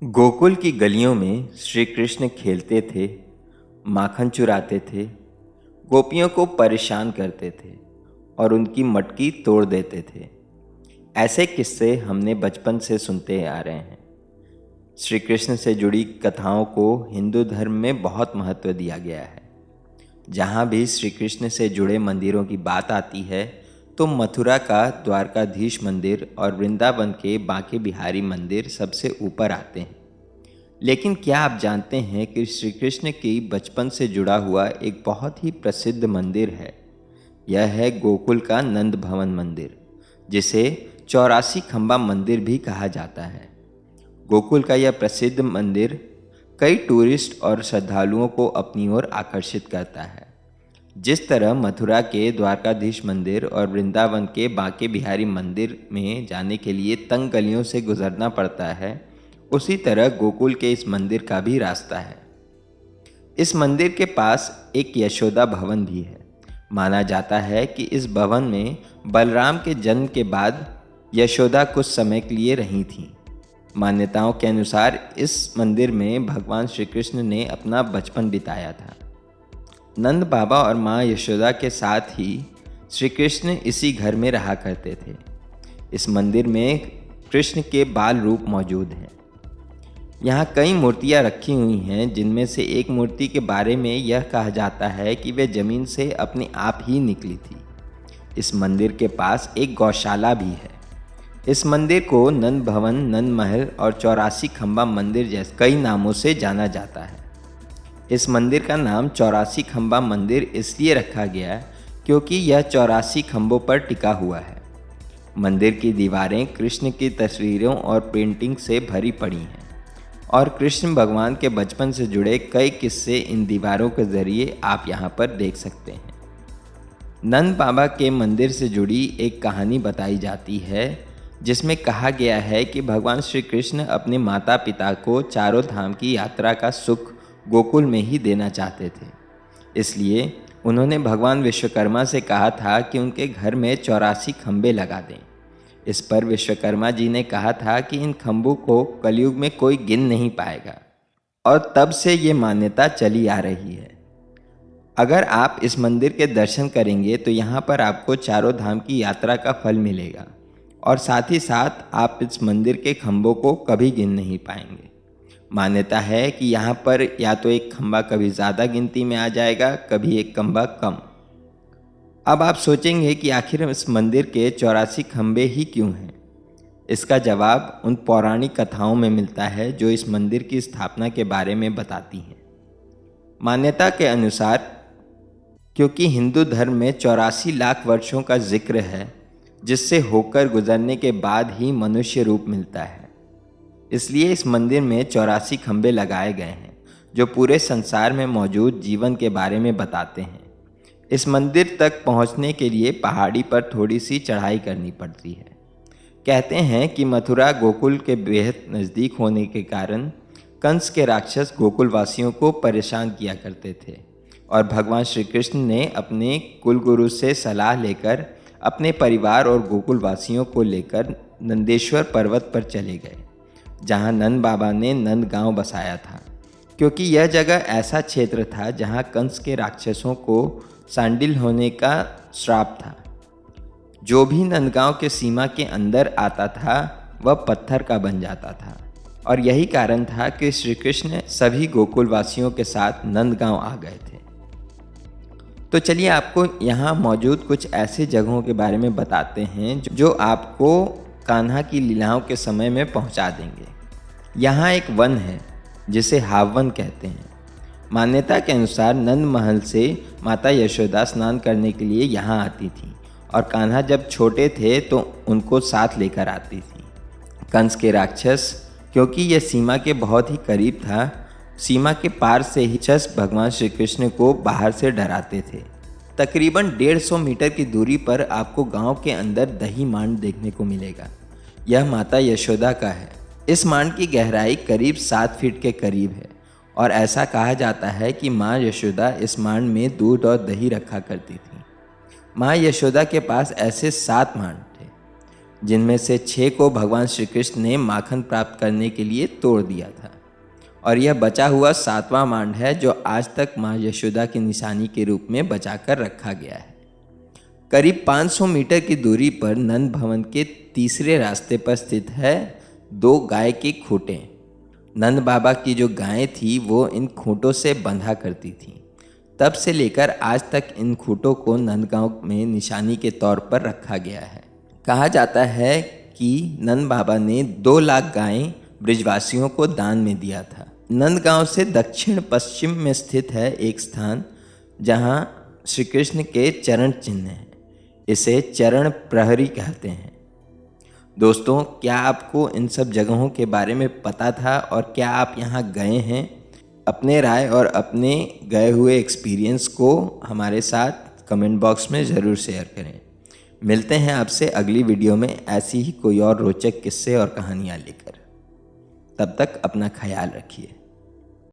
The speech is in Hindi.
गोकुल की गलियों में श्री कृष्ण खेलते थे, माखन चुराते थे, गोपियों को परेशान करते थे और उनकी मटकी तोड़ देते थे। ऐसे किस्से हमने बचपन से सुनते आ रहे हैं। श्री कृष्ण से जुड़ी कथाओं को हिंदू धर्म में बहुत महत्व दिया गया है। जहाँ भी श्री कृष्ण से जुड़े मंदिरों की बात आती है तो मथुरा का द्वारकाधीश मंदिर और वृंदावन के बांके बिहारी मंदिर सबसे ऊपर आते हैं। लेकिन क्या आप जानते हैं कि श्री कृष्ण की बचपन से जुड़ा हुआ एक बहुत ही प्रसिद्ध मंदिर है। यह है गोकुल का नंद भवन मंदिर, जिसे 84 खंबा मंदिर भी कहा जाता है। गोकुल का यह प्रसिद्ध मंदिर कई टूरिस्ट और श्रद्धालुओं को अपनी ओर आकर्षित करता है। जिस तरह मथुरा के द्वारकाधीश मंदिर और वृंदावन के बांके बिहारी मंदिर में जाने के लिए तंग गलियों से गुजरना पड़ता है, उसी तरह गोकुल के इस मंदिर का भी रास्ता है। इस मंदिर के पास एक यशोदा भवन भी है। माना जाता है कि इस भवन में बलराम के जन्म के बाद यशोदा कुछ समय के लिए रही थीं। मान्यताओं के अनुसार इस मंदिर में भगवान श्री कृष्ण ने अपना बचपन बिताया था। नंद बाबा और माँ यशोदा के साथ ही श्री कृष्ण इसी घर में रहा करते थे। इस मंदिर में कृष्ण के बाल रूप मौजूद हैं। यहाँ कई मूर्तियाँ रखी हुई हैं, जिनमें से एक मूर्ति के बारे में यह कहा जाता है कि वे जमीन से अपने आप ही निकली थी। इस मंदिर के पास एक गौशाला भी है। इस मंदिर को नंद भवन, नंद महल और 84 खंबा मंदिर जैसे कई नामों से जाना जाता है। इस मंदिर का नाम 84 खंबा मंदिर इसलिए रखा गया क्योंकि यह 84 खंभों पर टिका हुआ है। मंदिर की दीवारें कृष्ण की तस्वीरों और पेंटिंग से भरी पड़ी हैं और कृष्ण भगवान के बचपन से जुड़े कई किस्से इन दीवारों के जरिए आप यहाँ पर देख सकते हैं। नंद बाबा के मंदिर से जुड़ी एक कहानी बताई जाती है, जिसमें कहा गया है कि भगवान श्री कृष्ण अपने माता पिता को चारों धाम की यात्रा का सुख गोकुल में ही देना चाहते थे। इसलिए उन्होंने भगवान विश्वकर्मा से कहा था कि उनके घर में 84 खंबे लगा दें। इस पर विश्वकर्मा जी ने कहा था कि इन खंभों को कलयुग में कोई गिन नहीं पाएगा, और तब से ये मान्यता चली आ रही है। अगर आप इस मंदिर के दर्शन करेंगे तो यहाँ पर आपको चारों धाम की यात्रा का फल मिलेगा, और साथ ही साथ आप इस मंदिर के खंभों को कभी गिन नहीं पाएंगे। मान्यता है कि यहाँ पर या तो एक खंभा कभी ज़्यादा गिनती में आ जाएगा, कभी एक खंभा कम। अब आप सोचेंगे कि आखिर इस मंदिर के 84 खंभे ही क्यों हैं? इसका जवाब उन पौराणिक कथाओं में मिलता है जो इस मंदिर की स्थापना के बारे में बताती हैं। मान्यता के अनुसार क्योंकि हिंदू धर्म में 84 लाख वर्षों का जिक्र है, जिससे होकर गुजरने के बाद ही मनुष्य रूप मिलता है, इसलिए इस मंदिर में 84 खंभे लगाए गए हैं जो पूरे संसार में मौजूद जीवन के बारे में बताते हैं। इस मंदिर तक पहुंचने के लिए पहाड़ी पर थोड़ी सी चढ़ाई करनी पड़ती है। कहते हैं कि मथुरा गोकुल के बेहद नज़दीक होने के कारण कंस के राक्षस गोकुल वासियों को परेशान किया करते थे, और भगवान श्री कृष्ण ने अपने कुलगुरु से सलाह लेकर अपने परिवार और गोकुल वासियों को लेकर नंदेश्वर पर्वत पर चले गए, जहां नंद बाबा ने नंद गांव बसाया था। क्योंकि यह जगह ऐसा क्षेत्र था जहां कंस के राक्षसों को सांडिल होने का श्राप था। जो भी नंदगांव के सीमा के अंदर आता था वह पत्थर का बन जाता था, और यही कारण था कि श्री कृष्ण सभी गोकुल वासियों के साथ नंदगांव आ गए थे। तो चलिए आपको यहाँ मौजूद कुछ ऐसे जगहों के बारे में बताते हैं जो आपको कान्हा की लीलाओं के समय में पहुँचा देंगे। यहाँ एक वन है जिसे हावन कहते हैं। मान्यता के अनुसार नंद महल से माता यशोदा स्नान करने के लिए यहाँ आती थी, और कान्हा जब छोटे थे तो उनको साथ लेकर आती थी। कंस के राक्षस, क्योंकि यह सीमा के बहुत ही करीब था, सीमा के पार से ही भगवान श्री कृष्ण को बाहर से डराते थे। तकरीबन 150 मीटर की दूरी पर आपको गांव के अंदर दही मांड देखने को मिलेगा। यह माता यशोदा का है। इस मांड की गहराई करीब 7 फीट के करीब है, और ऐसा कहा जाता है कि माँ यशोदा इस मांड में दूध और दही रखा करती थी। माँ यशोदा के पास ऐसे 7 मांड थे। जिनमें से 6 को भगवान श्री कृष्ण ने माखन प्राप्त करने के लिए तोड़ दिया था। और यह बचा हुआ 7वां मांड है जो आज तक माँ यशोदा की निशानी के रूप में बचाकर रखा गया है। करीब 500 मीटर की दूरी पर नंद भवन के तीसरे रास्ते पर स्थित है 2 गाय के खूंटे। नंद बाबा की जो गायें थी वो इन खूंटों से बंधा करती थीं। तब से लेकर आज तक इन खूंटों को नंदगांव में निशानी के तौर पर रखा गया है। कहा जाता है कि नंद बाबा ने 2 लाख गायें ब्रिजवासियों को दान में दिया था। नंदगांव से दक्षिण पश्चिम में स्थित है एक स्थान जहां श्री कृष्ण के चरण चिन्ह हैं। इसे चरण प्रहरी कहते हैं। दोस्तों, क्या आपको इन सब जगहों के बारे में पता था और क्या आप यहाँ गए हैं? अपने राय और अपने गए हुए एक्सपीरियंस को हमारे साथ कमेंट बॉक्स में ज़रूर शेयर करें। मिलते हैं आपसे अगली वीडियो में ऐसी ही कोई और रोचक किस्से और कहानियाँ लेकर। तब तक अपना ख्याल रखिए।